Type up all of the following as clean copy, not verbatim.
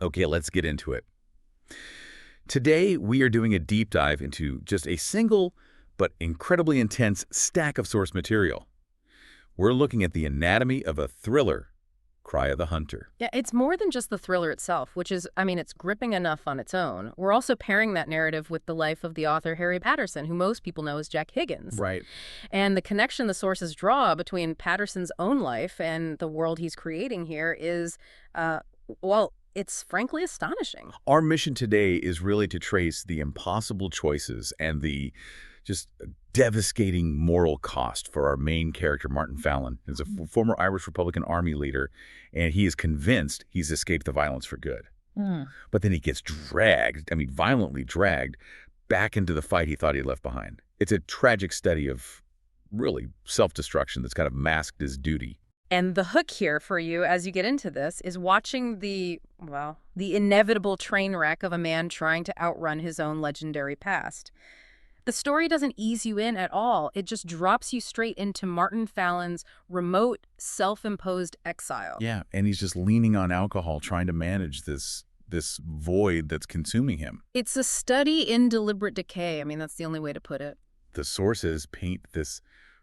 Okay, let's get into it. Today, we are doing a deep dive into just a single but incredibly intense stack of source material. We're looking at the anatomy of a thriller, Cry of the Hunter. Yeah, it's more than just the thriller itself, which is, I mean, it's gripping enough on its own. We're also pairing that narrative with the life of the author Harry Patterson, who most people know as Jack Higgins. Right. And the connection the sources draw between Patterson's own life and the world he's creating here is, well, it's frankly astonishing. Our mission today is really to trace the impossible choices and the just devastating moral cost for our main character, Martin Fallon. He's a former Irish Republican Army leader, and he is convinced he's escaped the violence for good. But then he gets dragged, I mean, violently dragged, back into the fight he thought he had left behind. It's a tragic study of really self-destruction that's kind of masked as duty. And the hook here for you as you get into this is watching well, the inevitable train wreck of a man trying to outrun his own legendary past. The story doesn't ease you in at all. It just drops you straight into Martin Fallon's remote, self-imposed exile. Yeah, and he's just leaning on alcohol, trying to manage this void that's consuming him. It's a study in deliberate decay. I mean, that's the only way to put it. The sources paint this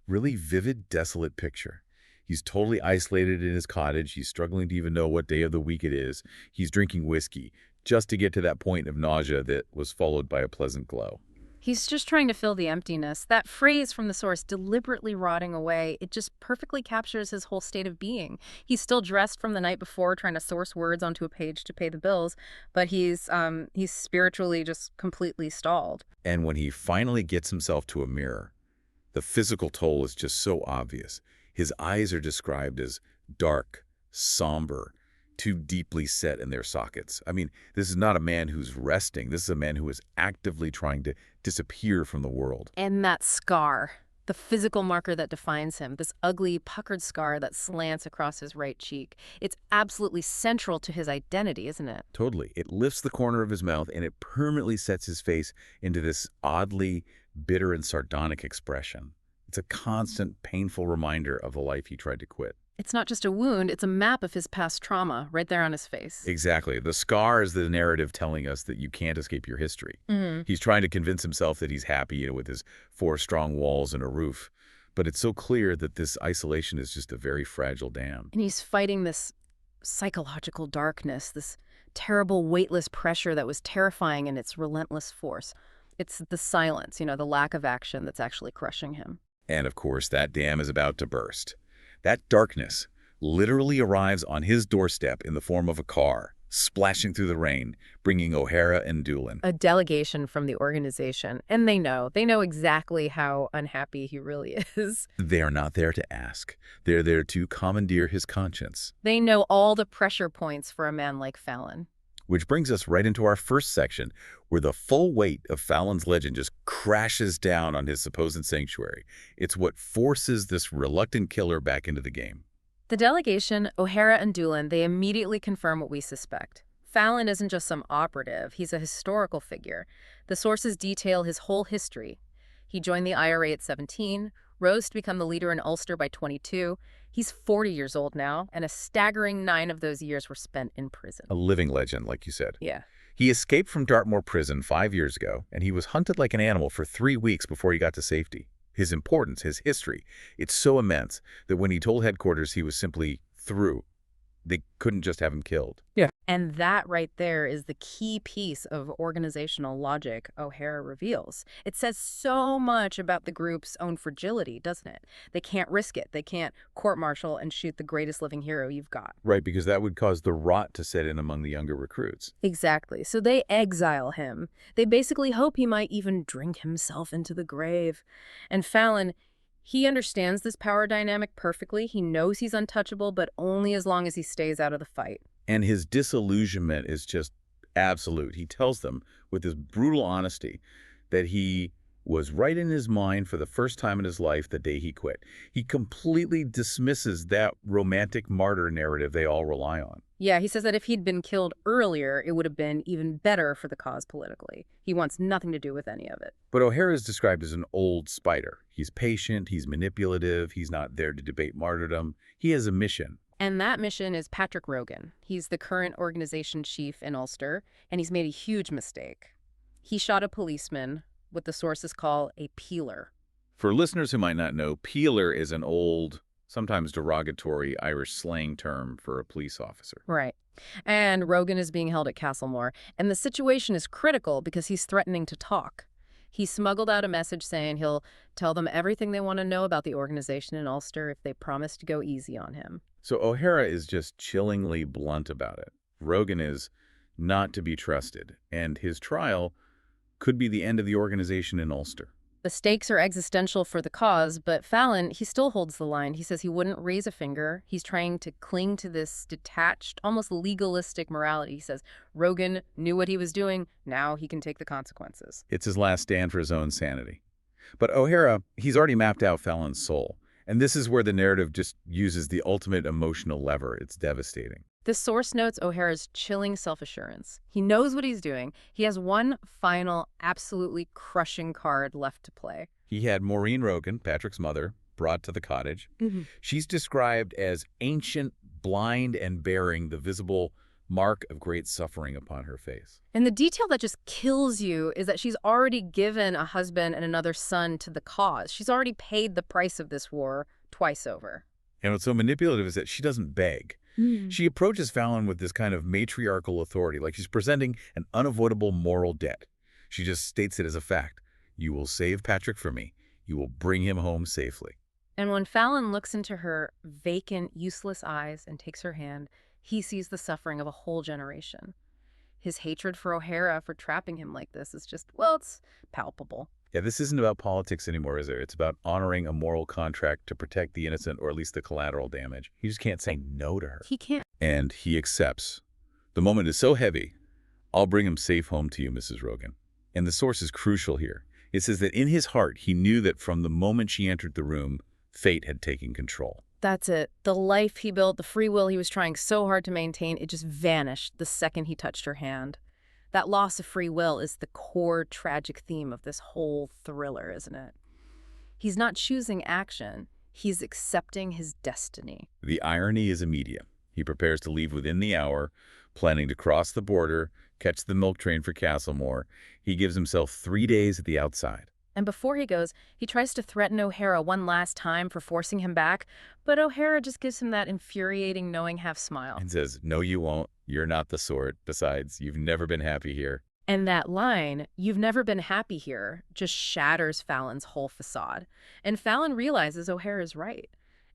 really vivid, desolate picture. He's totally isolated in his cottage. He's struggling to even know what day of the week it is. He's drinking whiskey just to get to that point of nausea that was followed by a pleasant glow. He's just trying to fill the emptiness. That phrase from the source, deliberately rotting away, it just perfectly captures his whole state of being. He's still dressed from the night before, trying to source words onto a page to pay the bills, but he's spiritually just completely stalled. And when he finally gets himself to a mirror, the physical toll is just so obvious. His eyes are described as dark, somber, too deeply set in their sockets. I mean, this is not a man who's resting. This is a man who is actively trying to disappear from the world. And that scar, the physical marker that defines him, this ugly, puckered scar that slants across his right cheek, it's absolutely central to his identity, isn't it? Totally. It lifts the corner of his mouth and it permanently sets his face into this oddly bitter and sardonic expression. It's a constant, painful reminder of the life he tried to quit. It's not just a wound, it's a map of his past trauma right there on his face. Exactly. The scar is the narrative telling us that you can't escape your history. He's trying to convince himself that he's happy, with his 4 strong walls and a roof. But it's so clear that this isolation is just a very fragile dam. And he's fighting this psychological darkness, this terrible weightless pressure that was terrifying in its relentless force. It's the silence, the lack of action that's actually crushing him. And of course, that dam is about to burst. That darkness literally arrives on his doorstep in the form of a car, splashing through the rain, bringing O'Hara and Doolin. A delegation from the organization. And they know exactly how unhappy he really is. They are not there to ask. They're there to commandeer his conscience. They know all the pressure points for a man like Fallon. Which brings us right into our first section, where the full weight of Fallon's legend just crashes down on his supposed sanctuary. It's what forces this reluctant killer back into the game. The delegation, O'Hara and Doolin, they immediately confirm what we suspect. Fallon isn't just some operative, he's a historical figure. The sources detail his whole history. He joined the IRA at 17, rose to become the leader in Ulster by 22. He's 40 years old now, and a staggering 9 of those years were spent in prison. A living legend, like you said. Yeah. He escaped from Dartmoor prison 5 years ago, and he was hunted like an animal for 3 weeks before he got to safety. His importance, his history, it's so immense that when he told headquarters he was simply through, they couldn't just have him killed. Yeah. And that right there is the key piece of organizational logic O'Hara reveals. It says so much about the group's own fragility, doesn't it? They can't risk it. They can't court-martial and shoot the greatest living hero you've got. Right, because that would cause the rot to set in among the younger recruits. Exactly. So they exile him. They basically hope he might even drink himself into the grave. And Fallon, he understands this power dynamic perfectly. He knows he's untouchable, but only as long as he stays out of the fight. And his disillusionment is just absolute. He tells them with this brutal honesty that he was right in his mind for the first time in his life the day he quit. He completely dismisses that romantic martyr narrative they all rely on. Yeah, he says that if he'd been killed earlier, it would have been even better for the cause politically. He wants nothing to do with any of it. But O'Hara is described as an old spider. He's patient, he's manipulative, he's not there to debate martyrdom. He has a mission. And that mission is Patrick Rogan. He's the current organization chief in Ulster, and he's made a huge mistake. He shot a policeman, what the sources call a peeler. For listeners who might not know, peeler is an old, sometimes derogatory Irish slang term for a police officer. Right. And Rogan is being held at Castlemore, and the situation is critical because he's threatening to talk. He smuggled out a message saying he'll tell them everything they want to know about the organization in Ulster if they promise to go easy on him. So O'Hara is just chillingly blunt about it. Rogan is not to be trusted, and his trial could be the end of the organization in Ulster. The stakes are existential for the cause, but Fallon, he still holds the line. He says he wouldn't raise a finger. He's trying to cling to this detached, almost legalistic morality. He says Rogan knew what he was doing. Now he can take the consequences. It's his last stand for his own sanity. But O'Hara, he's already mapped out Fallon's soul. And this is where the narrative just uses the ultimate emotional lever. It's devastating. This source notes O'Hara's chilling self-assurance. He knows what he's doing. He has one final, absolutely crushing card left to play. He had Maureen Rogan, Patrick's mother, brought to the cottage. She's described as ancient, blind, and bearing the visible mark of great suffering upon her face. And the detail that just kills you is that she's already given a husband and another son to the cause. She's already paid the price of this war twice over. And what's so manipulative is that she doesn't beg. She approaches Fallon with this kind of matriarchal authority, like she's presenting an unavoidable moral debt. She just states it as a fact. You will save Patrick for me. You will bring him home safely. And when Fallon looks into her vacant, useless eyes and takes her hand, he sees the suffering of a whole generation. His hatred for O'Hara for trapping him like this is just, well, it's palpable. Yeah, this isn't about politics anymore, is there? It's about honoring a moral contract to protect the innocent or at least the collateral damage. He just can't say no to her. He can't. And he accepts. The moment is so heavy, I'll bring him safe home to you, Mrs. Rogan. And the source is crucial here. It says that in his heart, he knew that from the moment she entered the room, fate had taken control. That's it. The life he built, the free will he was trying so hard to maintain, it just vanished the second he touched her hand. That loss of free will is the core tragic theme of this whole thriller, isn't it? He's not choosing action. He's accepting his destiny. The irony is immediate. He prepares to leave within the hour, planning to cross the border, catch the milk train for Castlemore. He gives himself 3 days at the outside. And before he goes, he tries to threaten O'Hara one last time for forcing him back, but O'Hara just gives him that infuriating knowing half smile. And says, no, you won't. You're not the sort. Besides, you've never been happy here. And that line, "You've never been happy here," just shatters Fallon's whole facade. And Fallon realizes O'Hara's right.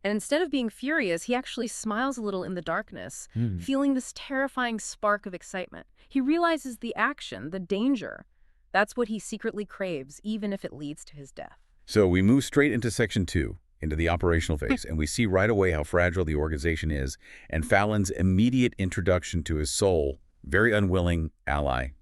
And instead of being furious, he actually smiles a little in the darkness, feeling this terrifying spark of excitement. He realizes the action, the danger. That's what he secretly craves, even if it leads to his death. So we move straight into Section 2, into the operational phase, and we see right away how fragile the organization is, and Fallon's immediate introduction to his sole, very unwilling ally,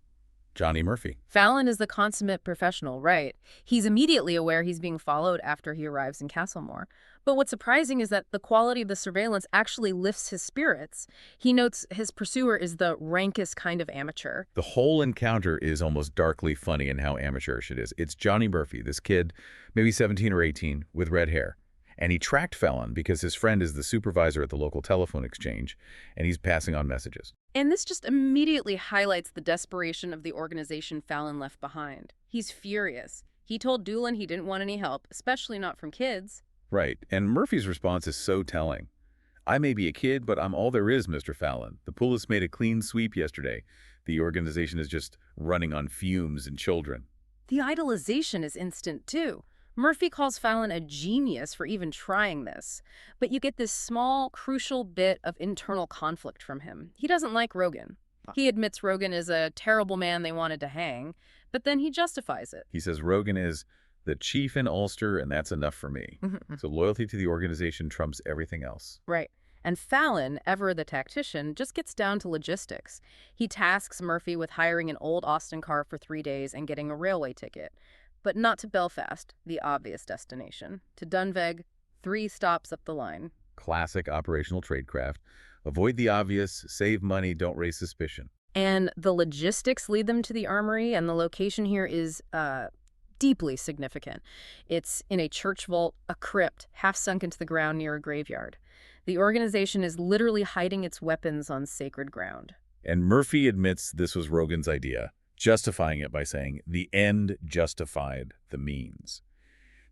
Johnny Murphy. Fallon is the consummate professional, right? He's immediately aware he's being followed after he arrives in Castlemore. But what's surprising is that the quality of the surveillance actually lifts his spirits. He notes his pursuer is the rankest kind of amateur. The whole encounter is almost darkly funny in how amateurish it is. It's Johnny Murphy, this kid, maybe 17 or 18, with red hair. And he tracked Fallon because his friend is the supervisor at the local telephone exchange, and he's passing on messages. And this just immediately highlights the desperation of the organization Fallon left behind. He's furious. He told Doolin he didn't want any help, especially not from kids. Right, and Murphy's response is so telling. I may be a kid, but I'm all there is, Mr. Fallon. The police made a clean sweep yesterday. The organization is just running on fumes and children. The idolization is instant, too. Murphy calls Fallon a genius for even trying this. But you get this small, crucial bit of internal conflict from him. He doesn't like Rogan. He admits Rogan is a terrible man they wanted to hang, but then he justifies it. He says Rogan is the chief in Ulster, and that's enough for me. So loyalty to the organization trumps everything else. Right. And Fallon, ever the tactician, just gets down to logistics. He tasks Murphy with hiring an old Austin car for 3 days and getting a railway ticket. But not to Belfast, the obvious destination. To Dunveg, 3 stops up the line. Classic operational tradecraft. Avoid the obvious, save money, don't raise suspicion. And the logistics lead them to the armory, and the location here is deeply significant. It's in a church vault, a crypt, half sunk into the ground near a graveyard. The organization is literally hiding its weapons on sacred ground. And Murphy admits this was Rogan's idea, justifying it by saying, the end justified the means.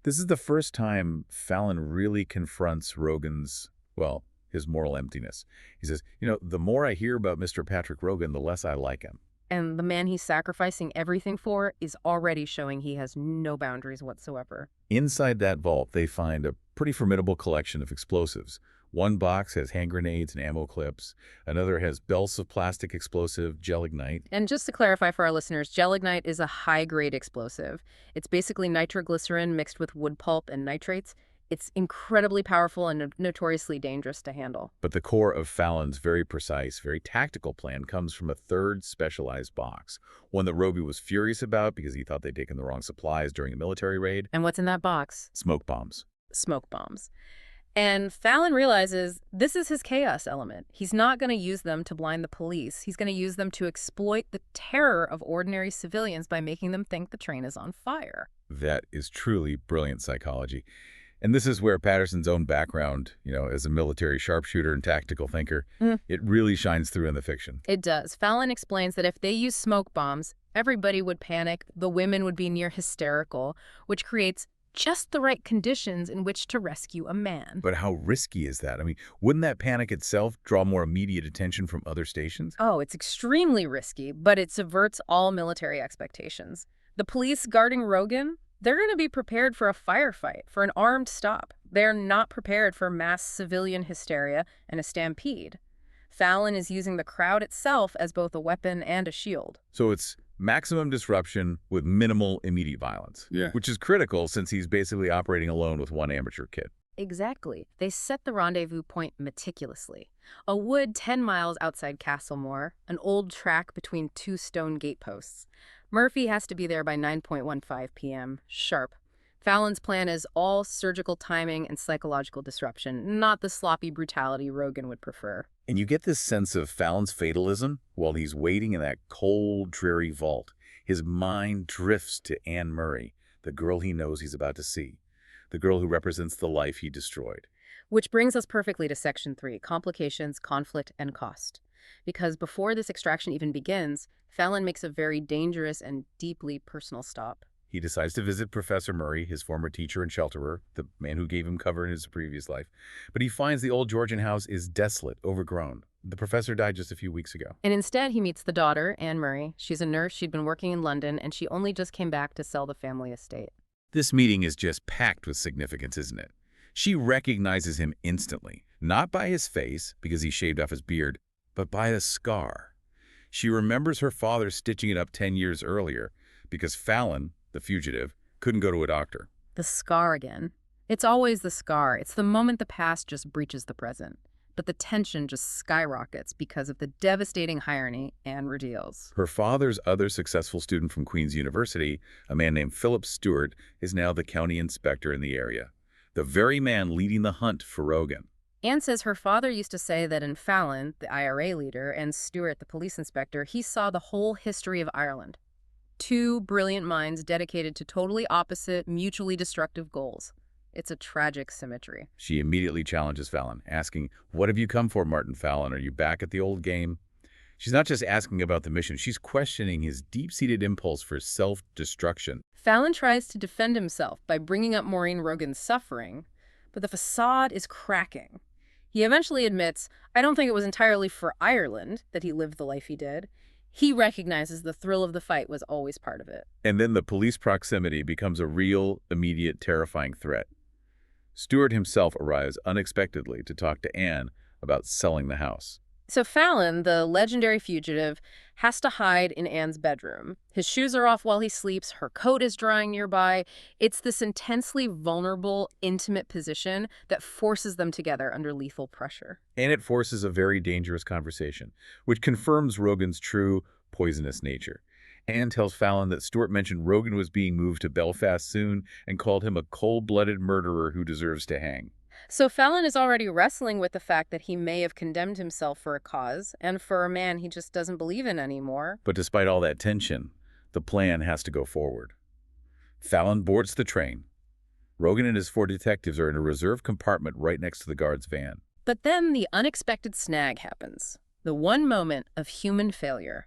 This is the first time Fallon really confronts Rogan's, well, his moral emptiness. He says, the more I hear about Mr. Patrick Rogan, the less I like him. And the man he's sacrificing everything for is already showing he has no boundaries whatsoever. Inside that vault, they find a pretty formidable collection of explosives. One box has hand grenades and ammo clips. Another has belts of plastic explosive, gelignite. And just to clarify for our listeners, gelignite is a high-grade explosive. It's basically nitroglycerin mixed with wood pulp and nitrates. It's incredibly powerful and notoriously dangerous to handle. But the core of Fallon's very precise, very tactical plan comes from a third specialized box, one that Roby was furious about because he thought they'd taken the wrong supplies during a military raid. And what's in that box? Smoke bombs. Smoke bombs. And Fallon realizes this is his chaos element. He's not going to use them to blind the police. He's going to use them to exploit the terror of ordinary civilians by making them think the train is on fire. That is truly brilliant psychology. And this is where Patterson's own background, as a military sharpshooter and tactical thinker, it really shines through in the fiction. It does. Fallon explains that if they use smoke bombs, everybody would panic, the women would be near hysterical, which creates just the right conditions in which to rescue a man. But how risky is that? I mean, wouldn't that panic itself draw more immediate attention from other stations? Oh, it's extremely risky, but it subverts all military expectations. The police guarding Rogan, they're going to be prepared for a firefight, for an armed stop. They're not prepared for mass civilian hysteria and a stampede. Fallon is using the crowd itself as both a weapon and a shield. So it's maximum disruption with minimal immediate violence, which is critical since he's basically operating alone with one amateur kid. Exactly. They set the rendezvous point meticulously. A wood 10 miles outside Castlemore, an old track between two stone gateposts. Murphy has to be there by 9:15 p.m. sharp. Fallon's plan is all surgical timing and psychological disruption, not the sloppy brutality Rogan would prefer. And you get this sense of Fallon's fatalism while he's waiting in that cold, dreary vault. His mind drifts to Anne Murray, the girl he knows he's about to see, the girl who represents the life he destroyed. Which brings us perfectly to Section 3, complications, conflict, and cost. Because before this extraction even begins, Fallon makes a very dangerous and deeply personal stop. He decides to visit Professor Murray, his former teacher and shelterer, the man who gave him cover in his previous life. But he finds the old Georgian house is desolate, overgrown. The professor died just a few weeks ago. And instead, he meets the daughter, Anne Murray. She's a nurse, she'd been working in London, and she only just came back to sell the family estate. This meeting is just packed with significance, isn't it? She recognizes him instantly, not by his face, because he shaved off his beard, but by a scar. She remembers her father stitching it up 10 years earlier because Fallon, the fugitive, couldn't go to a doctor. The scar again. It's always the scar. It's the moment the past just breaches the present. But the tension just skyrockets because of the devastating irony Anne reveals. Her father's other successful student from Queen's University, a man named Philip Stewart, is now the county inspector in the area, the very man leading the hunt for Rogan. Anne says her father used to say that in Fallon, the IRA leader, and Stewart, the police inspector, he saw the whole history of Ireland. Two brilliant minds dedicated to totally opposite, mutually destructive goals. It's a tragic symmetry. She immediately challenges Fallon, asking, "What have you come for, Martin Fallon? Are you back at the old game?" She's not just asking about the mission, she's questioning his deep-seated impulse for self-destruction. Fallon tries to defend himself by bringing up Maureen Rogan's suffering, but the facade is cracking. He eventually admits, I don't think it was entirely for Ireland that he lived the life he did. He recognizes the thrill of the fight was always part of it. And then the police proximity becomes a real, immediate, terrifying threat. Stewart himself arrives unexpectedly to talk to Anne about selling the house. So Fallon, the legendary fugitive, has to hide in Anne's bedroom. His shoes are off while he sleeps. Her coat is drying nearby. It's this intensely vulnerable, intimate position that forces them together under lethal pressure. And it forces a very dangerous conversation, which confirms Rogan's true, poisonous nature. Anne tells Fallon that Stewart mentioned Rogan was being moved to Belfast soon and called him a cold-blooded murderer who deserves to hang. So Fallon is already wrestling with the fact that he may have condemned himself for a cause and for a man he just doesn't believe in anymore. But despite all that tension, the plan has to go forward. Fallon boards the train. Rogan and his 4 detectives are in a reserved compartment right next to the guard's van. But then the unexpected snag happens. The one moment of human failure.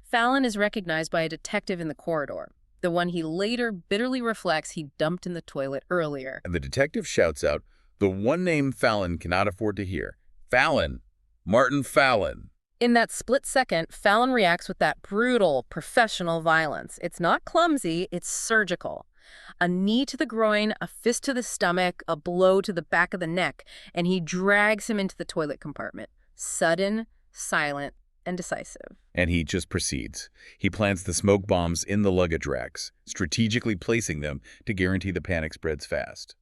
Fallon is recognized by a detective in the corridor, the one he later bitterly reflects he dumped in the toilet earlier. And the detective shouts out the one name Fallon cannot afford to hear. Fallon. Martin Fallon. In that split second, Fallon reacts with that brutal, professional violence. It's not clumsy, it's surgical. A knee to the groin, a fist to the stomach, a blow to the back of the neck, and he drags him into the toilet compartment. Sudden, silent, and decisive. And he just proceeds. He plants the smoke bombs in the luggage racks, strategically placing them to guarantee the panic spreads fast.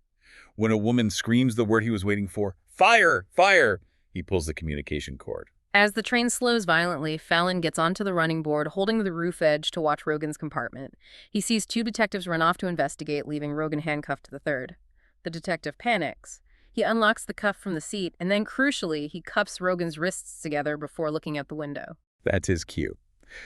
When a woman screams the word he was waiting for, "Fire! Fire!" he pulls the communication cord. As the train slows violently, Fallon gets onto the running board, holding the roof edge to watch Rogan's compartment. He sees two detectives run off to investigate, leaving Rogan handcuffed to the third. The detective panics. He unlocks the cuff from the seat, and then, crucially, he cuffs Rogan's wrists together before looking out the window. That's his cue.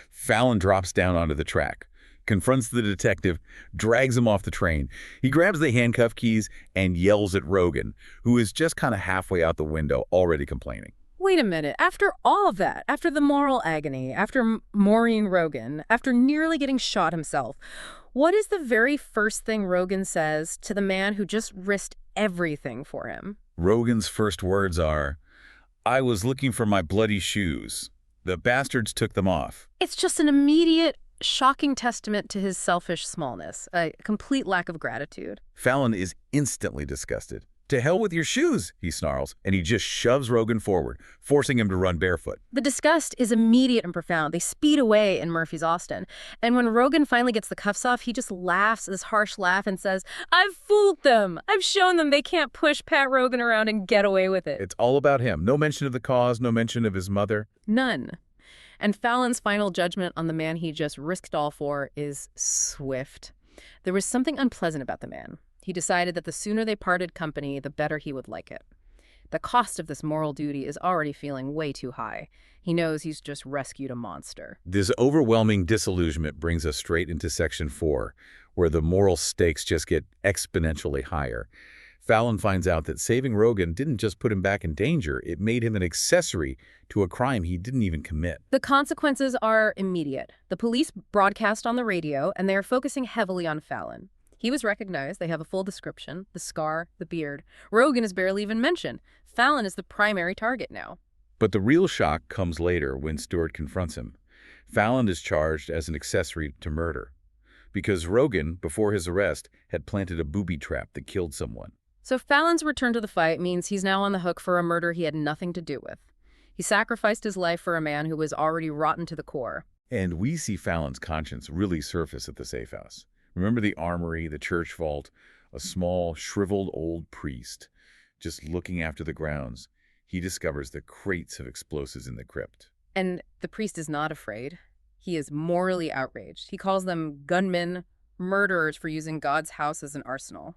Fallon drops down onto the track, confronts the detective, drags him off the train. He grabs the handcuff keys and yells at Rogan, who is just kind of halfway out the window, already complaining. Wait a minute. After all of that, after the moral agony, after Maureen Rogan, after nearly getting shot himself, what is the very first thing Rogan says to the man who just risked everything for him? Rogan's first words are, "I was looking for my bloody shoes. The bastards took them off." It's just an immediate, shocking testament to his selfish smallness, a complete lack of gratitude. Fallon is instantly disgusted. "To hell with your shoes," he snarls, and he just shoves Rogan forward, forcing him to run barefoot. The disgust is immediate and profound. They speed away in Murphy's Austin. And when Rogan finally gets the cuffs off, he just laughs this harsh laugh and says, "I've fooled them. I've shown them they can't push Pat Rogan around and get away with it." It's all about him. No mention of the cause, no mention of his mother. None. And Fallon's final judgment on the man he just risked all for is swift. There was something unpleasant about the man. He decided that the sooner they parted company, the better he would like it. The cost of this moral duty is already feeling way too high. He knows he's just rescued a monster. This overwhelming disillusionment brings us straight into Section 4, where the moral stakes just get exponentially higher. Fallon finds out that saving Rogan didn't just put him back in danger, it made him an accessory to a crime he didn't even commit. The consequences are immediate. The police broadcast on the radio, and they are focusing heavily on Fallon. He was recognized. They have a full description, the scar, the beard. Rogan is barely even mentioned. Fallon is the primary target now. But the real shock comes later when Stewart confronts him. Fallon is charged as an accessory to murder because Rogan, before his arrest, had planted a booby trap that killed someone. So Fallon's return to the fight means he's now on the hook for a murder he had nothing to do with. He sacrificed his life for a man who was already rotten to the core. And we see Fallon's conscience really surface at the safe house. Remember the armory, the church vault, a small, shriveled old priest just looking after the grounds. He discovers the crates of explosives in the crypt. And the priest is not afraid. He is morally outraged. He calls them gunmen, murderers for using God's house as an arsenal.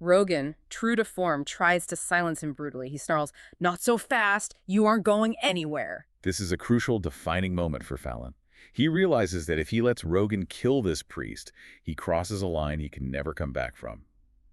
Rogan, true to form, tries to silence him brutally. He snarls, "Not so fast. You aren't going anywhere." This is a crucial, defining moment for Fallon. He realizes that if he lets Rogan kill this priest, he crosses a line he can never come back from.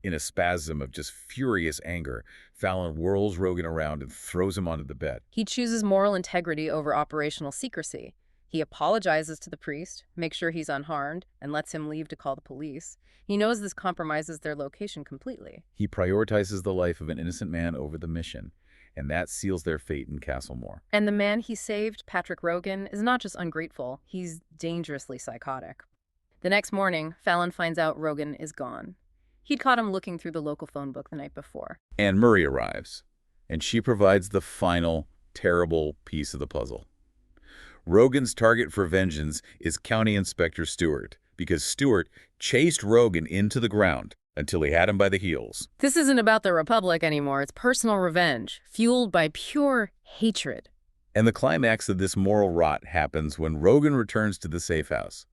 In a spasm of just furious anger, Fallon whirls Rogan around and throws him onto the bed. He chooses moral integrity over operational secrecy. He apologizes to the priest, makes sure he's unharmed, and lets him leave to call the police. He knows this compromises their location completely. He prioritizes the life of an innocent man over the mission, and that seals their fate in Castlemore. And the man he saved, Patrick Rogan, is not just ungrateful, he's dangerously psychotic. The next morning, Fallon finds out Rogan is gone. He'd caught him looking through the local phone book the night before. Anne Murray arrives, and she provides the final, terrible piece of the puzzle. Rogan's target for vengeance is County Inspector Stewart, because Stewart chased Rogan into the ground until he had him by the heels. This isn't about the Republic anymore. It's personal revenge, fueled by pure hatred. And the climax of this moral rot happens when Rogan returns to the safe house.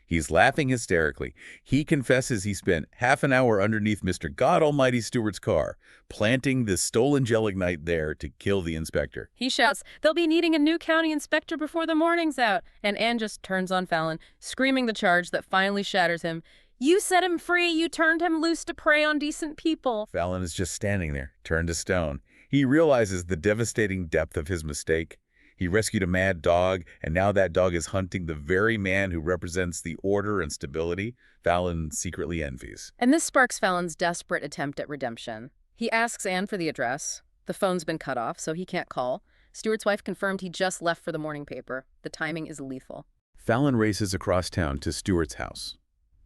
He's laughing hysterically. He confesses he spent half an hour underneath Mr. God Almighty Stewart's car, planting the stolen gelignite there to kill the inspector. He shouts, "They'll be needing a new county inspector before the morning's out." And Anne just turns on Fallon, screaming the charge that finally shatters him. "You set him free. You turned him loose to prey on decent people." Fallon is just standing there, turned to stone. He realizes the devastating depth of his mistake. He rescued a mad dog, and now that dog is hunting the very man who represents the order and stability Fallon secretly envies. And this sparks Fallon's desperate attempt at redemption. He asks Anne for the address. The phone's been cut off, so he can't call. Stewart's wife confirmed he just left for the morning paper. The timing is lethal. Fallon races across town to Stewart's house.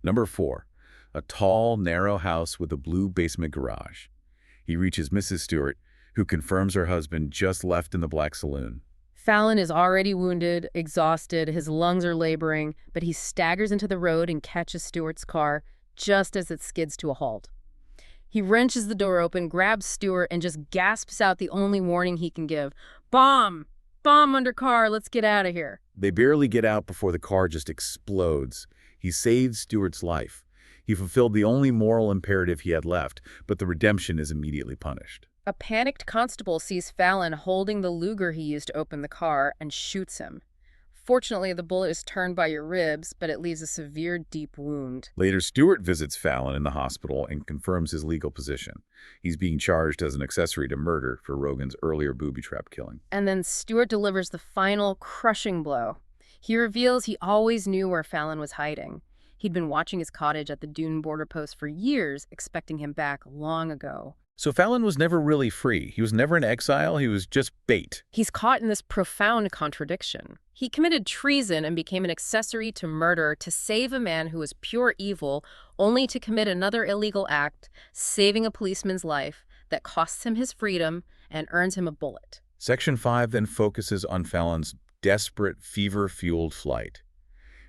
Number 4, a tall, narrow house with a blue basement garage. He reaches Mrs. Stewart, who confirms her husband just left in the black saloon. Fallon is already wounded, exhausted, his lungs are laboring, but he staggers into the road and catches Stewart's car just as it skids to a halt. He wrenches the door open, grabs Stewart, and just gasps out the only warning he can give. Bomb! Bomb under car, let's get out of here. They barely get out before the car just explodes. He saves Stewart's life. He fulfilled the only moral imperative he had left, but the redemption is immediately punished. A panicked constable sees Fallon holding the Luger he used to open the car and shoots him. Fortunately, the bullet is turned by your ribs, but it leaves a severe, deep wound. Later, Stewart visits Fallon in the hospital and confirms his legal position. He's being charged as an accessory to murder for Rogan's earlier booby trap killing. And then Stewart delivers the final, crushing blow. He reveals he always knew where Fallon was hiding. He'd been watching his cottage at the Dune border post for years, expecting him back long ago. So Fallon was never really free. He was never in exile. He was just bait. He's caught in this profound contradiction. He committed treason and became an accessory to murder to save a man who was pure evil, only to commit another illegal act, saving a policeman's life that costs him his freedom and earns him a bullet. Section 5 then focuses on Fallon's desperate, fever-fueled flight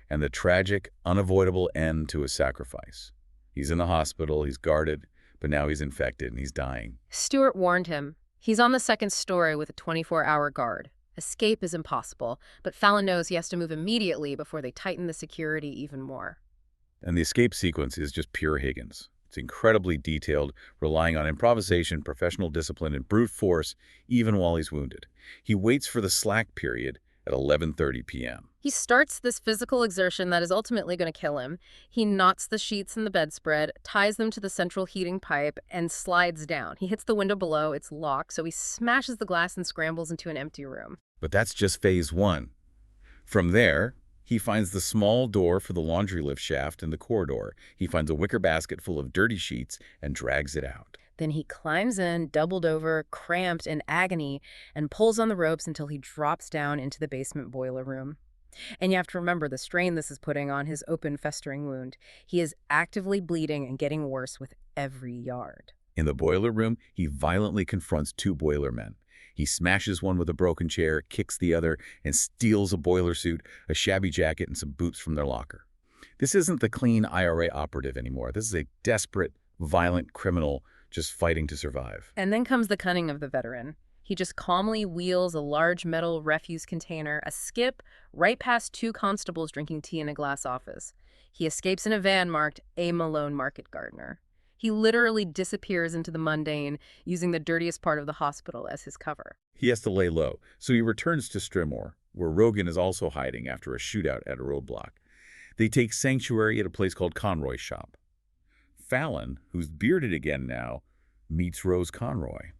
and the tragic, unavoidable end to his sacrifice. He's in the hospital, he's guarded, but now he's infected and he's dying. Stewart warned him. He's on the second story with a 24-hour guard. Escape is impossible, but Fallon knows he has to move immediately before they tighten the security even more. And the escape sequence is just pure Higgins. It's incredibly detailed, relying on improvisation, professional discipline, and brute force, even while he's wounded. He waits for the slack period at 11:30 p.m. He starts this physical exertion that is ultimately going to kill him. He knots the sheets in the bedspread, ties them to the central heating pipe, and slides down. He hits the window below. It's locked, so he smashes the glass and scrambles into an empty room. But that's just phase 1. From there, he finds the small door for the laundry lift shaft in the corridor. He finds a wicker basket full of dirty sheets and drags it out. Then he climbs in, doubled over, cramped in agony, and pulls on the ropes until he drops down into the basement boiler room. And you have to remember the strain this is putting on his open, festering wound. He is actively bleeding and getting worse with every yard. In the boiler room, he violently confronts 2 boiler men. He smashes one with a broken chair, kicks the other, and steals a boiler suit, a shabby jacket, and some boots from their locker. This isn't the clean IRA operative anymore. This is a desperate, violent criminal just fighting to survive. And then comes the cunning of the veteran. He just calmly wheels a large metal refuse container, a skip, right past 2 constables drinking tea in a glass office. He escapes in a van marked A. Malone Market Gardener. He literally disappears into the mundane, using the dirtiest part of the hospital as his cover. He has to lay low, so he returns to Strimore, where Rogan is also hiding after a shootout at a roadblock. They take sanctuary at a place called Conroy's shop. Fallon, who's bearded again now, meets Rose Conroy.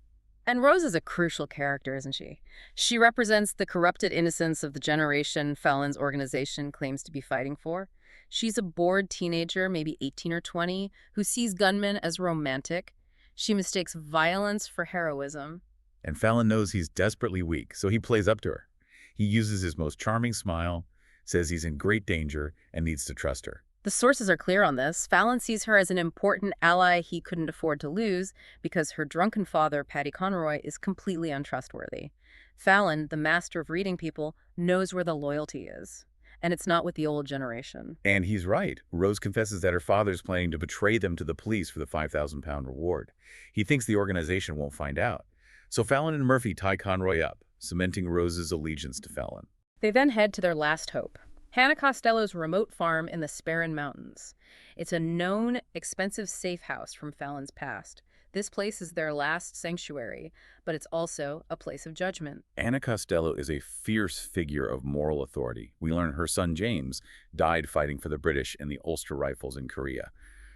And Rose is a crucial character, isn't she? She represents the corrupted innocence of the generation Fallon's organization claims to be fighting for. She's a bored teenager, maybe 18 or 20, who sees gunmen as romantic. She mistakes violence for heroism. And Fallon knows he's desperately weak, so he plays up to her. He uses his most charming smile, says he's in great danger, and needs to trust her. The sources are clear on this. Fallon sees her as an important ally he couldn't afford to lose because her drunken father, Paddy Conroy, is completely untrustworthy. Fallon, the master of reading people, knows where the loyalty is. And it's not with the old generation. And he's right. Rose confesses that her father's planning to betray them to the police for the £5,000 reward. He thinks the organization won't find out. So Fallon and Murphy tie Conroy up, cementing Rose's allegiance to Fallon. They then head to their last hope, Hannah Costello's remote farm in the Sparran Mountains. It's a known, expensive safe house from Fallon's past. This place is their last sanctuary, but it's also a place of judgment. Hannah Costello is a fierce figure of moral authority. We learn her son James died fighting for the British in the Ulster Rifles in Korea.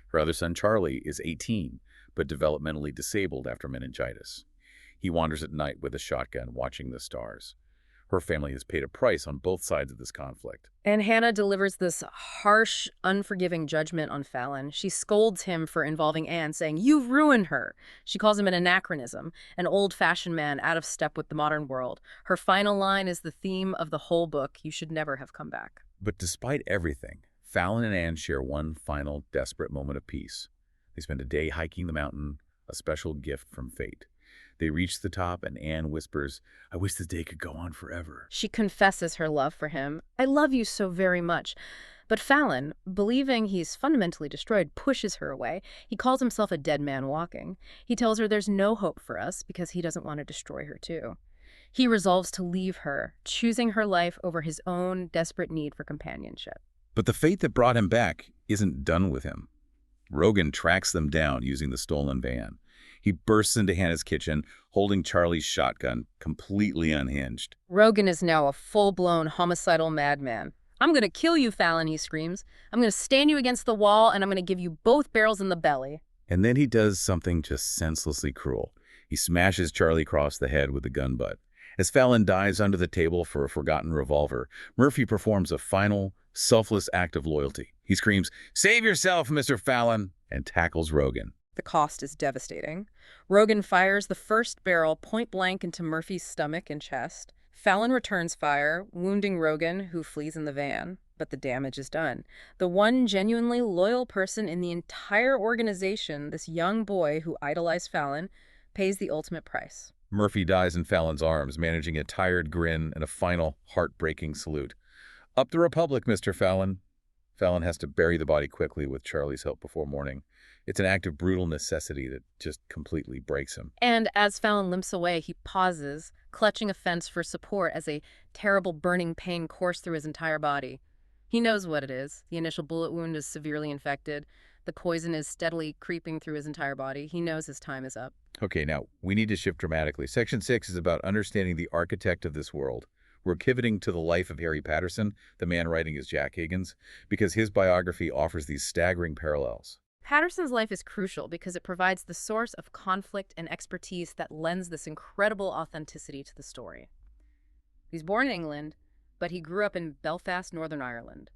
Her other son Charlie is 18, but developmentally disabled after meningitis. He wanders at night with a shotgun, watching the stars. Her family has paid a price on both sides of this conflict. And Hannah delivers this harsh, unforgiving judgment on Fallon. She scolds him for involving Anne, saying, "You've ruined her." She calls him an anachronism, an old-fashioned man out of step with the modern world. Her final line is the theme of the whole book: "You should never have come back." But despite everything, Fallon and Anne share one final, desperate moment of peace. They spend a day hiking the mountain, a special gift from fate. They reach the top, and Anne whispers, "I wish this day could go on forever." She confesses her love for him. "I love you so very much." But Fallon, believing he's fundamentally destroyed, pushes her away. He calls himself a dead man walking. He tells her there's no hope for us because he doesn't want to destroy her too. He resolves to leave her, choosing her life over his own desperate need for companionship. But the fate that brought him back isn't done with him. Rogan tracks them down using the stolen van. He bursts into Hannah's kitchen, holding Charlie's shotgun, completely unhinged. Rogan is now a full-blown homicidal madman. "I'm going to kill you, Fallon," he screams. "I'm going to stand you against the wall, and I'm going to give you both barrels in the belly." And then he does something just senselessly cruel. He smashes Charlie across the head with the gun butt. As Fallon dives under the table for a forgotten revolver, Murphy performs a final, selfless act of loyalty. He screams, "Save yourself, Mr. Fallon," and tackles Rogan. The cost is devastating. Rogan fires the first barrel point-blank into Murphy's stomach and chest. Fallon returns fire, wounding Rogan, who flees in the van. But the damage is done. The one genuinely loyal person in the entire organization, this young boy who idolized Fallon, pays the ultimate price. Murphy dies in Fallon's arms, managing a tired grin and a final, heartbreaking salute. "Up the Republic, Mr. Fallon." Fallon has to bury the body quickly with Charlie's help before morning. It's an act of brutal necessity that just completely breaks him. And as Fallon limps away, he pauses, clutching a fence for support as a terrible burning pain coursed through his entire body. He knows what it is. The initial bullet wound is severely infected. The poison is steadily creeping through his entire body. He knows his time is up. Okay, now, we need to shift dramatically. Section 6 is about understanding the architect of this world. We're pivoting to the life of Harry Patterson, the man writing is Jack Higgins, because his biography offers these staggering parallels. Patterson's life is crucial because it provides the source of conflict and expertise that lends this incredible authenticity to the story. He's born in England, but he grew up in Belfast, Northern Ireland,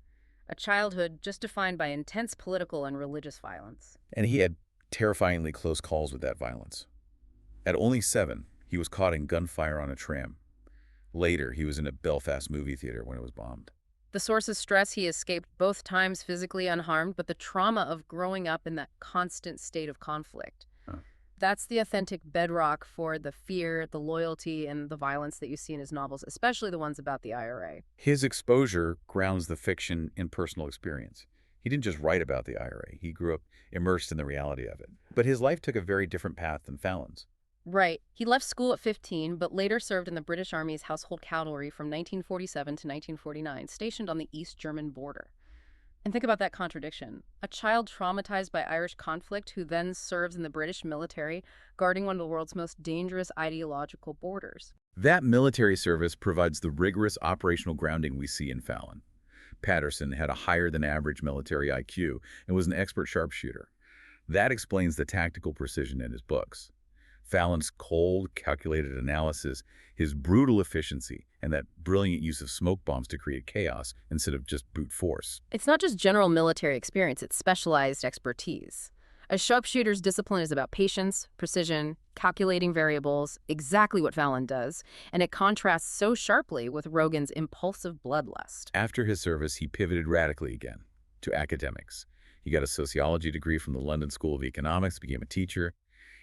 a childhood just defined by intense political and religious violence. And he had terrifyingly close calls with that violence. At only 7, he was caught in gunfire on a tram. Later, he was in a Belfast movie theater when it was bombed. The sources stress he escaped both times physically unharmed, but the trauma of growing up in that constant state of conflict. Huh. That's the authentic bedrock for the fear, the loyalty, and the violence that you see in his novels, especially the ones about the IRA. His exposure grounds the fiction in personal experience. He didn't just write about the IRA. He grew up immersed in the reality of it. But his life took a very different path than Fallon's. Right. He left school at 15, but later served in the British Army's Household Cavalry from 1947 to 1949, stationed on the East German border. And think about that contradiction. A child traumatized by Irish conflict who then serves in the British military, guarding one of the world's most dangerous ideological borders. That military service provides the rigorous operational grounding we see in Fallon. Patterson had a higher-than-average military IQ and was an expert sharpshooter. That explains the tactical precision in his books. Fallon's cold, calculated analysis, his brutal efficiency, and that brilliant use of smoke bombs to create chaos instead of just brute force. It's not just general military experience, it's specialized expertise. A sharpshooter's discipline is about patience, precision, calculating variables, exactly what Fallon does, and it contrasts so sharply with Rogan's impulsive bloodlust. After his service, he pivoted radically again to academics. He got a sociology degree from the London School of Economics, became a teacher.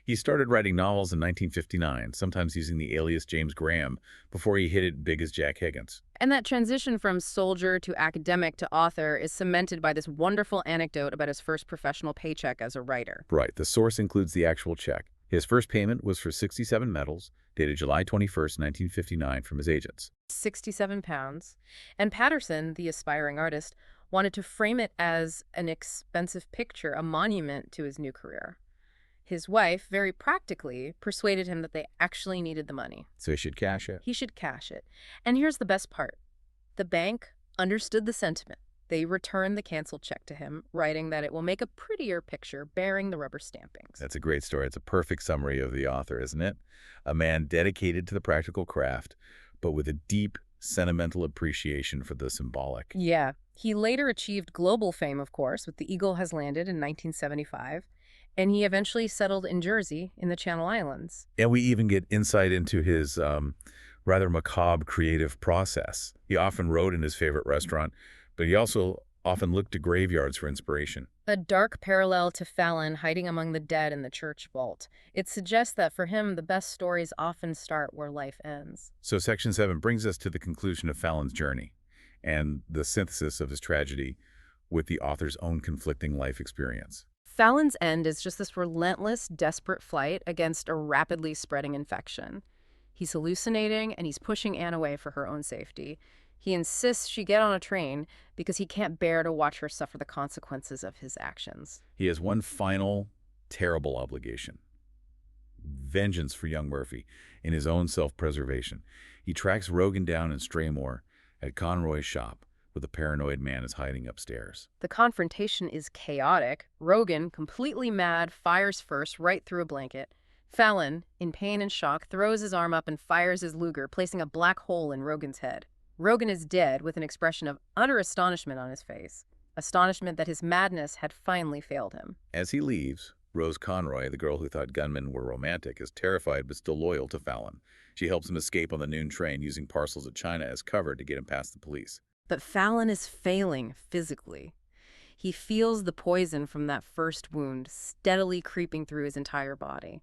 He started writing novels in 1959, sometimes using the alias James Graham, before he hit it big as Jack Higgins. And that transition from soldier to academic to author is cemented by this wonderful anecdote about his first professional paycheck as a writer. Right, the source includes the actual check. His first payment was for 67 medals, dated July 21st, 1959, from his agents. 67 pounds. And Patterson, the aspiring artist, wanted to frame it as an expensive picture, a monument to his new career. His wife, very practically, persuaded him that they actually needed the money. So he should cash it. He should cash it. And here's the best part. The bank understood the sentiment. They return the canceled check to him, writing that it will make a prettier picture bearing the rubber stampings. That's a great story. It's a perfect summary of the author, isn't it? A man dedicated to the practical craft, but with a deep, sentimental appreciation for the symbolic. Yeah. He later achieved global fame, of course, with The Eagle Has Landed in 1975, and he eventually settled in Jersey in the Channel Islands. And we even get insight into his rather macabre creative process. He often wrote in his favorite restaurant, but he also often looked to graveyards for inspiration. A dark parallel to Fallon hiding among the dead in the church vault. It suggests that for him, the best stories often start where life ends. So Section 7 brings us to the conclusion of Fallon's journey and the synthesis of his tragedy with the author's own conflicting life experience. Fallon's end is just this relentless, desperate fight against a rapidly spreading infection. He's hallucinating, and he's pushing Anne away for her own safety. He insists she get on a train because he can't bear to watch her suffer the consequences of his actions. He has one final, terrible obligation. Vengeance for young Murphy in his own self-preservation. He tracks Rogan down in Straymore at Conroy's shop, where the paranoid man is hiding upstairs. The confrontation is chaotic. Rogan, completely mad, fires first right through a blanket. Fallon, in pain and shock, throws his arm up and fires his Luger, placing a black hole in Rogan's head. Rogan is dead with an expression of utter astonishment on his face. Astonishment that his madness had finally failed him. As he leaves, Rose Conroy, the girl who thought gunmen were romantic, is terrified but still loyal to Fallon. She helps him escape on the noon train, using parcels of China as cover to get him past the police. But Fallon is failing physically. He feels the poison from that first wound steadily creeping through his entire body.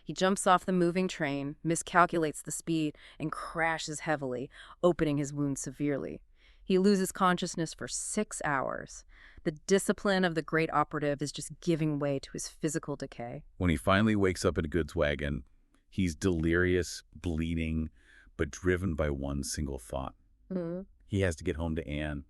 He jumps off the moving train, miscalculates the speed, and crashes heavily, opening his wound severely. He loses consciousness for 6 hours. The discipline of the great operative is just giving way to his physical decay. When he finally wakes up in a goods wagon, he's delirious, bleeding, but driven by one single thought. He has to get home to Anne.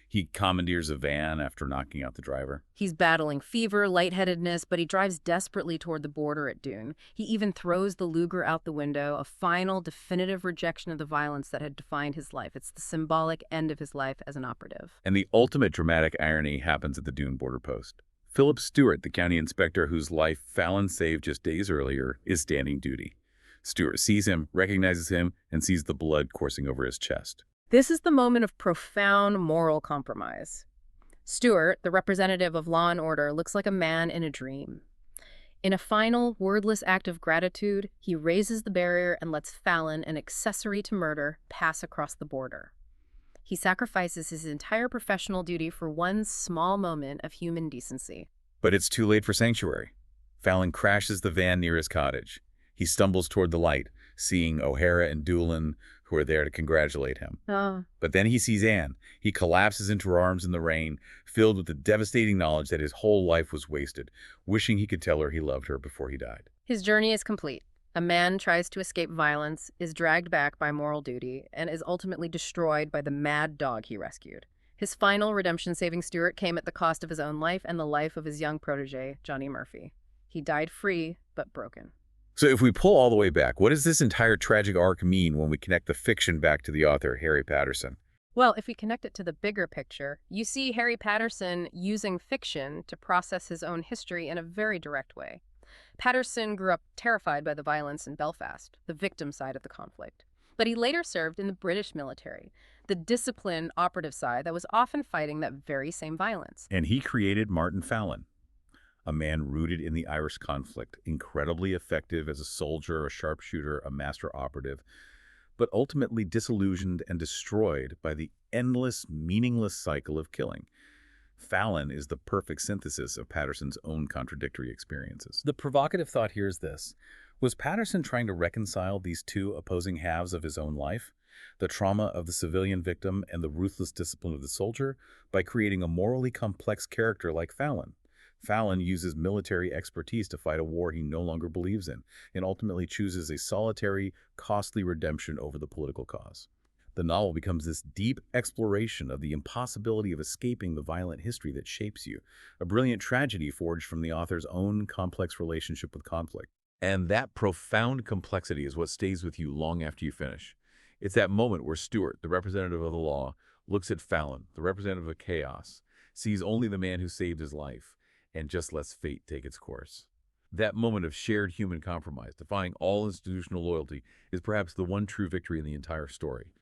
He commandeers a van after knocking out the driver. He's battling fever, lightheadedness, but he drives desperately toward the border at Dune. He even throws the Luger out the window, a final, definitive rejection of the violence that had defined his life. It's the symbolic end of his life as an operative. And the ultimate dramatic irony happens at the Dune border post. Philip Stewart, the county inspector whose life Fallon saved just days earlier, is standing duty. Stewart sees him, recognizes him, and sees the blood coursing over his chest. This is the moment of profound moral compromise. Stewart, the representative of law and order, looks like a man in a dream. In a final, wordless act of gratitude, he raises the barrier and lets Fallon, an accessory to murder, pass across the border. He sacrifices his entire professional duty for one small moment of human decency. But it's too late for sanctuary. Fallon crashes the van near his cottage. He stumbles toward the light, seeing O'Hara and Doolin, who are there to congratulate him. But then he sees Anne. He collapses into her arms in the rain, filled with the devastating knowledge that his whole life was wasted, wishing he could tell her he loved her before he died. His journey is complete. A man tries to escape violence, is dragged back by moral duty, and is ultimately destroyed by the mad dog he rescued. His final redemption saving Stewart came at the cost of his own life and the life of his young protege, Johnny Murphy. He died free, but broken. So if we pull all the way back, what does this entire tragic arc mean when we connect the fiction back to the author, Harry Patterson? Well, if we connect it to the bigger picture, you see Harry Patterson using fiction to process his own history in a very direct way. Patterson grew up terrified by the violence in Belfast, the victim side of the conflict. But he later served in the British military, the disciplined operative side that was often fighting that very same violence. And he created Martin Fallon, a man rooted in the Irish conflict, incredibly effective as a soldier, a sharpshooter, a master operative, but ultimately disillusioned and destroyed by the endless, meaningless cycle of killing. Fallon is the perfect synthesis of Patterson's own contradictory experiences. The provocative thought here is this. Was Patterson trying to reconcile these two opposing halves of his own life, the trauma of the civilian victim and the ruthless discipline of the soldier, by creating a morally complex character like Fallon? Fallon uses military expertise to fight a war he no longer believes in, and ultimately chooses a solitary, costly redemption over the political cause. The novel becomes this deep exploration of the impossibility of escaping the violent history that shapes you, a brilliant tragedy forged from the author's own complex relationship with conflict. And that profound complexity is what stays with you long after you finish. It's that moment where Stewart, the representative of the law, looks at Fallon, the representative of chaos, sees only the man who saved his life, and just lets fate take its course. That moment of shared human compromise, defying all institutional loyalty, is perhaps the one true victory in the entire story.